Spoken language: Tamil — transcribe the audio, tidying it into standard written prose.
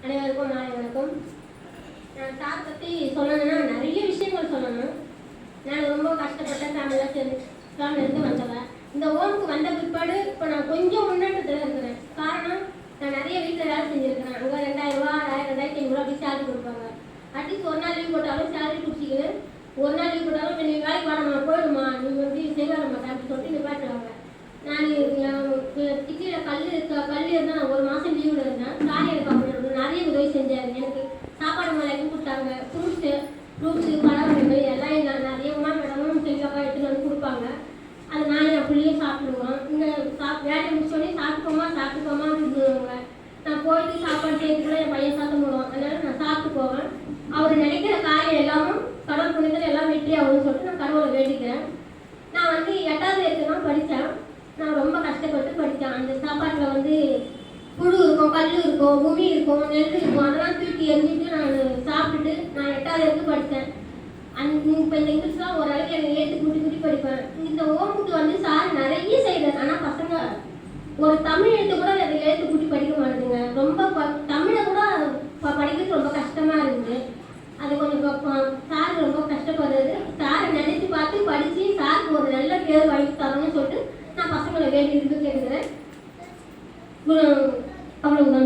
அனைவருக்கும் நாளை வணக்கம். நான் சார் பற்றி சொல்லணும்னா நிறைய விஷயங்கள் சொல்லணும். நான் ரொம்ப கஷ்டப்பட்ட ஃபேமிலியிலேருந்து வந்தவன். இந்த ஓமுக்கு வந்த பிற்பாடு இப்போ நான் கொஞ்சம் முன்னேற்றத்தில் இருக்கிறேன். காரணம், நான் நிறைய வீட்டில் வேலை செஞ்சுருக்கிறேன். அங்கே 2000 ரூபா 2500 அப்படி சேலரி கொடுப்பாங்க. அட்லீஸ்ட் ஒரு நாள் லீவ் போட்டாலும் சேலரி பிடிச்சிக்கின்னு ஒரு நாள் லீவ் போட்டாலும் நீ வேலைக்கு வரமா போயிடுமா, நீ வந்து செய்ய மாட்டேன் அப்படின்னு சொல்லிட்டு நிப்பாட்டுவாங்க. நான் கிட்டியில் கல் இருந்தால் நான் ஒரு மாதம் லீவில் இருந்தேன். சாரி எனக்கு அப்படி நிறைய உதவி செஞ்சாரு. எனக்கு சாப்பாடு மேலே கொடுத்தாங்க. ஃப்ரூட்ஸு பழம் எல்லாம் எங்கள் நிறைய மேடமும் செல்வாக்கா எடுத்துகிட்டு வந்து கொடுப்பாங்க. அது நானே என் பிள்ளையும் சாப்பிடுவோம். இங்கே வேலையை முடிச்சோடனே சாப்பிட்டுக்கோமா அப்படின்னுவாங்க. நான் போயிட்டு சாப்பாடு சேர்த்துக்கூட என் பையன் சாப்பிட போடுவான். அதனால நான் சாப்பிட்டு போவேன். அவர் நினைக்கிற காரியம் எல்லாமும் கடவுள் புண்ணியத்தில் எல்லாம் வெற்றி ஆகும்னு சொல்லிட்டு நான் கடவுளை வேண்டிக்கிறேன். நான் வந்து 8வது வரைக்கும் தான் படித்தேன். நான் ரொம்ப கஷ்டப்பட்டு படித்தேன். அந்த சாப்பாட்டில் வந்து புழு இருக்கும், கல் இருக்கும், உமி இருக்கும், நெல் இருக்கும். அதெல்லாம் தூக்கி எரிஞ்சிட்டு நான் சாப்பிட்டுட்டு நான் 8வது வரைக்கும் படித்தேன். இப்போ இந்த இங்கிலீஷ்லாம் ஓரளவுக்கு எனக்கு ஏற்று கூட்டி படிப்பேன். இந்த ஓமுக்கு வந்து சார் நிறைய செய்கிறார். ஆனால் பசங்க ஒரு தமிழ் எழுத்து கூட அதை ஏற்று கூட்டி படிக்க மாட்டேங்குங்க. ரொம்ப தமிழை கூட படிக்கிறது ரொம்ப கஷ்டமாக இருக்குது. அது கொஞ்சம் சார் ரொம்ப கஷ்டப்படுறது. சாரை நினைச்சு பார்த்து படித்து சாருக்கு ஒரு நல்ல பேர் வாங்கி தரணும்னு சொல்லிட்டு நான் பசங்களை வேண்டி கேட்குறேன். அவ்வளவுதான்.